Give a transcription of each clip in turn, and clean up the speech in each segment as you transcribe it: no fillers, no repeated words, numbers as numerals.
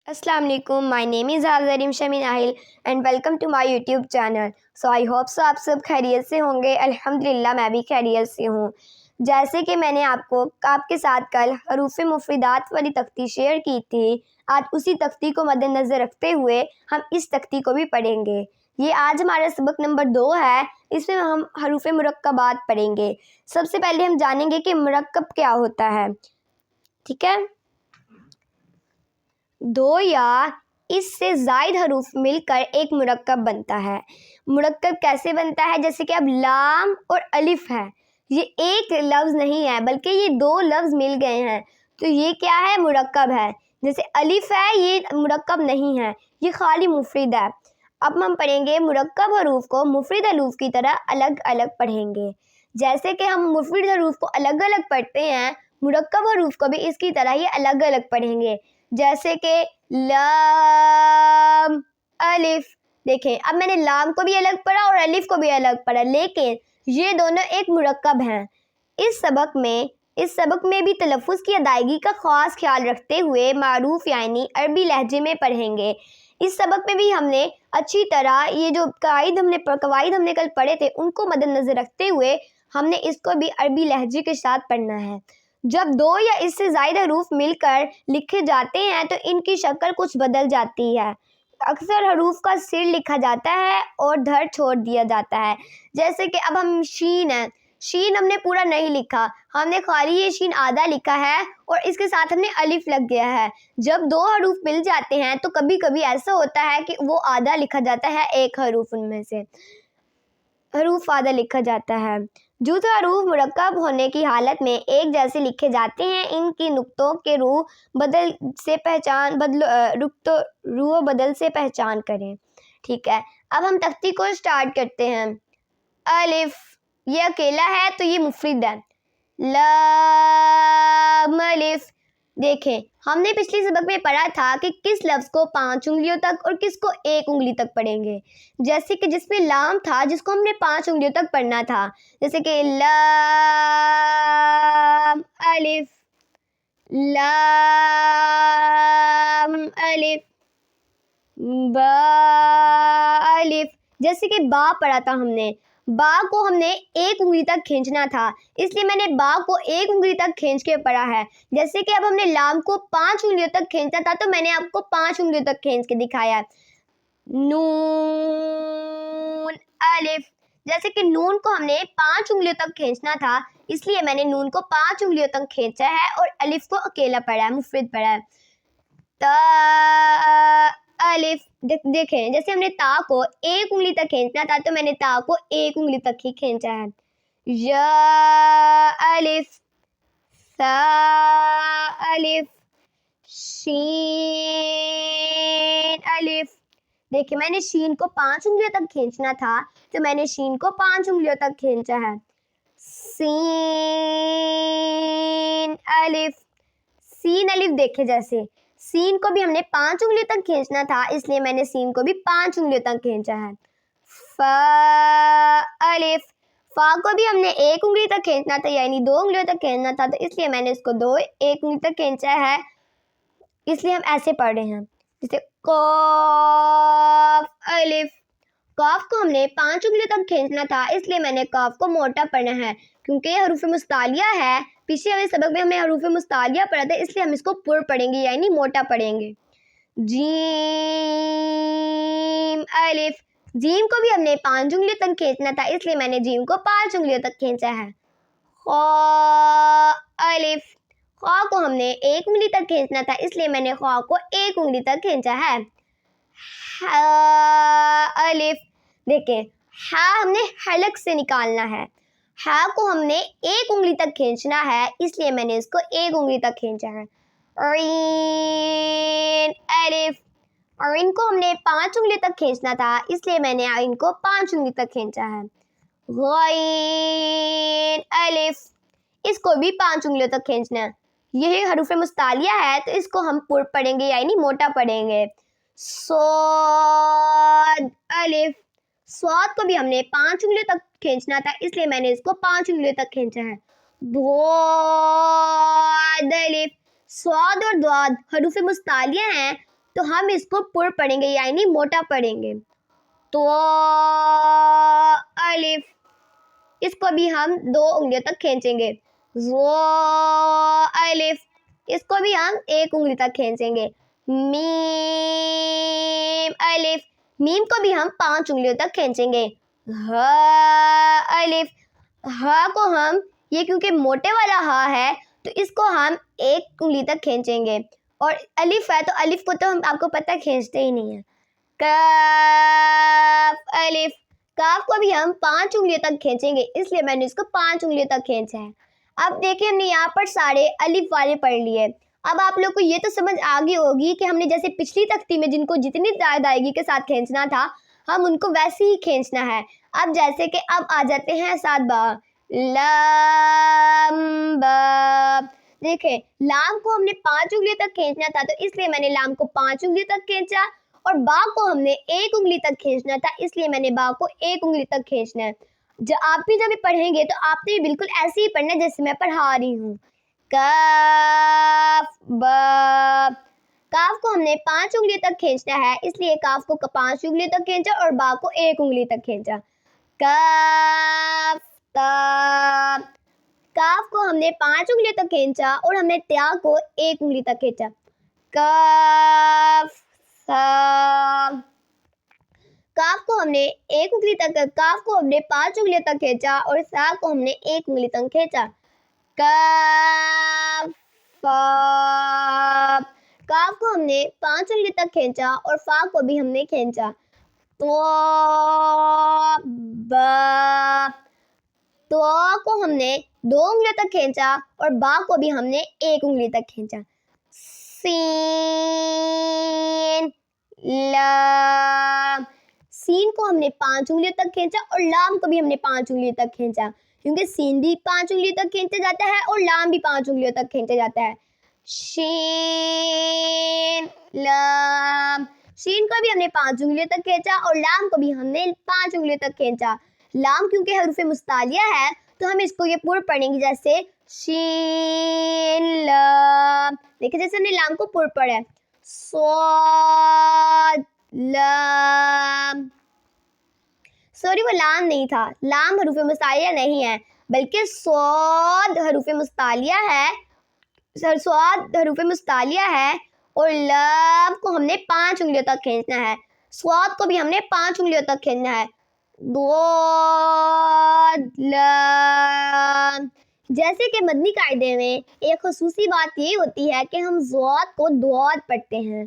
Assalamu alaikum, my name is Zarim Shamin Ahil and welcome to my YouTube channel. So I hope so आप सब खैरियत से होंगे. अल्हम्दुलिल्लाह मैं भी खैरियत से हूँ. जैसे कि मैंने आपके साथ कल हरूफ मुफरिदात वाली तख्ती शेयर की थी, आज उसी तख्ती को मद्देनज़र रखते हुए हम इस तख्ती को भी पढ़ेंगे. ये आज हमारा सबक नंबर 2 है. इसमें हम हरूफ मुरक्कबात पढ़ेंगे. सबसे पहले हम जानेंगे कि मुरक्कब क्या होता है. ठीक है, दो या इससे ज़ायद हरूफ मिलकर एक मुरक्कब बनता है. मुरक्कब कैसे बनता है? जैसे कि अब लाम और अलिफ है, ये एक लफ्ज़ नहीं है बल्कि ये दो लफ्ज़ मिल गए हैं, तो ये क्या है? मुरक्कब है. जैसे अलिफ है, ये मुरक्कब नहीं है, ये खाली मुफरिद है. अब हम पढ़ेंगे मुरक्कब हरूफ को मुफरिद हरूफ की तरह अलग अलग पढ़ेंगे. जैसे कि हम मुफरिद हरूफ को अलग अलग पढ़ते हैं, मुरक्कब हरूफ को भी इसकी तरह ही अलग अलग पढ़ेंगे. जैसे कि लाम अलिफ. देखें, अब मैंने लाम को भी अलग पढ़ा और अलिफ को भी अलग पढ़ा, लेकिन ये दोनों एक मुरक्कब हैं. इस सबक में भी तलफ़्फ़ुज़ की अदायगी का ख़ास ख्याल रखते हुए मारूफ यानी अरबी लहजे में पढ़ेंगे. इस सबक में भी हमने अच्छी तरह ये जो कवाइद हमने कल पढ़े थे, उनको मद्देनज़र रखते हुए हमने इसको भी अरबी लहजे के साथ पढ़ना है. जब दो या इससे ज़ायद हरूफ मिलकर लिखे जाते हैं तो इनकी शक्ल कुछ बदल जाती है. अक्सर हरूफ का सिर लिखा जाता है और धड़ छोड़ दिया जाता है. जैसे कि अब हम शीन है, शीन हमने पूरा नहीं लिखा, हमने खाली ये शीन आधा लिखा है और इसके साथ हमने अलिफ लग गया है. जब दो हरूफ मिल जाते हैं तो कभी कभी ऐसा होता है कि वो आधा लिखा जाता है, एक हरूफ उनमें से हरूफ आधा लिखा जाता है. जो हरूफ मुरक्कब होने की हालत में एक जैसे लिखे जाते हैं, इनकी नुक्तों के रूह बदल से पहचान करें. ठीक है, अब हम तख्ती को स्टार्ट करते हैं. अलिफ, ये अकेला है तो ये मुफरिद है. लाम अलिफ. देखें, हमने पिछले सबक में पढ़ा था कि किस लफ्ज़ को 5 उंगलियों तक और किसको 1 उंगली तक पढ़ेंगे. जैसे कि जिसमें लाम था, जिसको हमने 5 उंगलियों तक पढ़ना था, जैसे कि लाम अलिफ, लाम अलिफ, बा अलिफ. जैसे कि बा पढ़ा था हमने, बा को हमने 1 उंगली तक खींचना था, इसलिए मैंने बा को 1 उंगली तक खींच के पढ़ा है. जैसे कि अब हमने लाम को 5 उंगलियों तक खींचना था, तो मैंने आपको 5 उंगलियों तक खींच के दिखाया. नून अलिफ. जैसे कि नून को हमने 5 उंगलियों तक खींचना था, इसलिए मैंने नून को 5 उंगलियों तक खींचा है और अलिफ को अकेला पढ़ा है, मुफरिद पढ़ा है. ता अलिफ. देखें, जैसे हमने ता को 1 उंगली तक खींचना था, तो मैंने ता को 1 उंगली तक ही खींचा है. या अलिफ, सा अलिफ, शीन अलिफ. देखिए, मैंने शीन को 5 उंगलियों तक खींचना था, तो मैंने शीन को 5 उंगलियों तक खींचा है. सीन अलिफ. सीन अलिफ. देखे, जैसे सीन को भी हमने 5 उंगलियों तक खींचना था, इसलिए मैंने सीन को भी 5 उंगलियों तक खींचा है. फा अलिफ. फा को भी हमने 1 उंगली तक खींचना था, यानी 2 उंगलियों तक खींचना था, तो इसलिए मैंने इसको 1 उंगली तक खींचा है, इसलिए हम ऐसे पढ़ रहे हैं. जैसे काफ अलिफ. काफ को हमने 5 उंगलियों तक खींचना था, इसलिए मैंने काफ को मोटा पढ़ना है, क्योंकि ये हरूफ मुस्तालिया है. पिछले वाले सबक में हमने हरूफ मुस्तालिया पढ़ा था, इसलिए हम इसको पुर पढ़ेंगे, यानी मोटा पढ़ेंगे. जीम अलिफ. जीम को भी हमने 5 उंगलियों तक खींचना था, इसलिए मैंने जीम को 5 उंगलियों तक खींचा है. खा अलिफ. खा को हमने 1 उंगली तक खींचना था, इसलिए मैंने खा को 1 उंगली तक खींचा है. हा अलिफ. देखें, हा हमने हलक से निकालना है, हा को हमने 1 उंगली तक खींचना है, इसलिए मैंने इसको 1 उंगली तक खींचा है. ईन अलिफ. और इनको हमने 5 उंगली तक खींचना था, इसलिए मैंने इनको 5 उंगली तक खींचा है. गैन अलिफ. इसको भी 5 उंगलियों तक खींचना है. यही हरूफ मुस्तालिया है, तो इसको हम पुर पढ़ेंगे, यानी मोटा पढ़ेंगे. स्वाद अलिफ. स्वाद को भी हमने 5 उंगलियों तक खींचना था, इसलिए मैंने इसको 5 उंगलियों तक खींचा है. द्वाद अलिफ. स्वाद और द्वाद हरूफ मुस्तालिया हैं, تو ہم اس کو پر پڑھیں گے یعنی موٹا پڑھیں گے. تو الف اس کو بھی ہم 2 انگلیوں تک کھینچیں گے. الف اس کو بھی ہم 1 انگلی تک کھینچیں گے. میم الف میم کو بھی ہم 5 انگلیوں تک کھینچیں گے. الف کو ہم یہ کیونکہ موٹے والا ہے تو اس کو ہم 1 انگلی تک کھینچیں گے. اور الف ہے تو الف کو تو ہم آپ کو پتہ کھینچتے ہی نہیں ہیں. کاف الف کاف کو بھی ہم 5 انگلیوں تک کھینچیں گے اس لیے میں نے اس کو 5 انگلیوں تک کھینچا ہے. اب دیکھیں ہم نے یہاں پر سارے الف والے پڑھ لیے. اب آپ لوگ کو یہ تو سمجھ آ گئی ہوگی کہ ہم نے جیسے پچھلی تختی میں جن کو جتنی ادائیگی کے ساتھ کھینچنا تھا ہم ان کو ویسے ہی کھینچنا ہے. اب جیسے کہ اب آ جاتے ہیں 7 با. لام با دیکھیں لام کو ہم نے 5 انگلیوں تک کھینچنا تھا تو اس لیے میں نے لام کو 5 انگلیوں تک کھینچا. اور با کو ہم نے 1 انگلی تک کھینچنا تھا اس لیے میں نے با کو 1 انگلی تک کھینچنا ہے. آپ بھی جب پڑھیں گے تو آپ نے بالکل ایسے ہی پڑھنا جیسے میں پڑھا رہی ہوں. کاف با کاف کو ہم نے 5 انگلی تک کھینچنا ہے اس لیے کاف کو 5 انگلی تک کھینچا اور با کو 1 انگلی تک کھینچا. کاف تا کاف کو ہم نے 5 انگلی تک کھینچا اور ہم نے تیا کو 1 انگلی تک کھینچا. کاف سا کاف کو ہم نے 1 انگلی تک کاف کو ہم نے 5 انگلی تک کھینچا اور سا کو ہم نے 1 انگلی تک کھینچا. کاف فا کاف کو ہم نے 5 انگلی تک کھینچا اور فا کو بھی ہم نے کھینچا. تو با تو کو ہم نے 2 انگلی تک کھینچا اور با کو بھی ہم نے 1 انگلی تک کھینچا. سین لام سین کو ہم نے 5 انگلی تک کھینچا اور لام کو بھی ہم نے 5 انگلی تک کھینچا کیونکہ سین بھی 5 انگلی تک کھینچا جاتا ہے اور لام بھی 5 انگلیوں تک کھینچا جاتا ہے. شین لام شین کو بھی ہم نے 5 انگلیوں تک کھینچا اور لام کو بھی ہم نے 5 انگلیوں تک کھینچا. لام کیونکہ حروف مستعلیہ ہے تو ہم اس کو یہ پر پڑھیں گے جیسے شین لام. دیکھیں جیسے ہم نے لام کو پر پڑھا ہے. صاد لام سوری وہ لام نہیں تھا. لام حروف مستعلیہ نہیں ہے بلکہ صاد حروف مستعلیہ ہے. صاد حروف مستعلیہ ہے اور لام کو ہم نے 5 انگلیوں تک کھینچنا ہے. صاد کو بھی ہم نے 5 انگلیوں تک کھینچنا ہے. ضاد لام جیسے کہ مدنی قاعدے میں ایک خصوصی بات یہ ہوتی ہے کہ ہم ضاد کو ضاد پڑھتے ہیں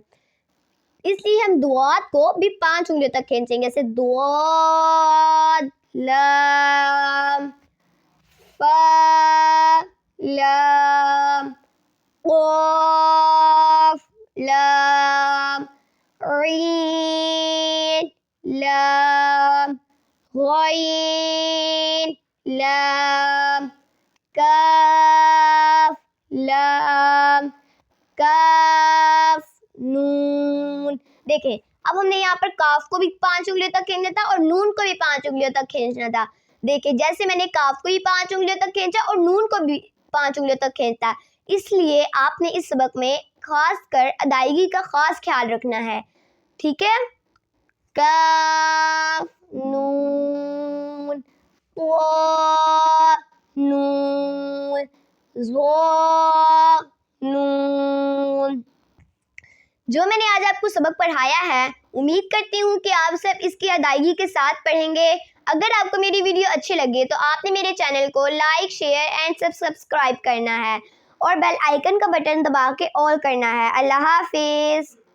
اس لیے ہم ضاد کو بھی 5 انگلیوں تک کھینچیں گے جیسے ضاد لام فا لام قاف لام عین لام غین لام کاف لام کاف نون. دیکھیں اب ہم نے یہاں پر کاف کو بھی 5 انگلیوں تک کھینچنا تھا اور نون کو بھی 5 انگلیوں تک کھینچنا تھا. دیکھیں جیسے میں نے کاف کو بھی 5 انگلیوں تک کھینچا اور نون کو بھی 5 انگلیوں تک کھینچا. اس لیے آپ نے اس سبق میں خاص کر ادائیگی کا خاص خیال رکھنا ہے. ٹھیک ہے. کاف نون طا نون ظا نون. جو میں نے آج آپ کو سبق پڑھایا ہے امید کرتی ہوں کہ آپ سب اس کی ادائیگی کے ساتھ پڑھیں گے. اگر آپ کو میری ویڈیو اچھی لگے تو آپ نے میرے چینل کو لائک شیئر اینڈ سبسکرائب کرنا ہے اور بیل آئیکن کا بٹن دبا کے آل کرنا ہے. اللہ حافظ.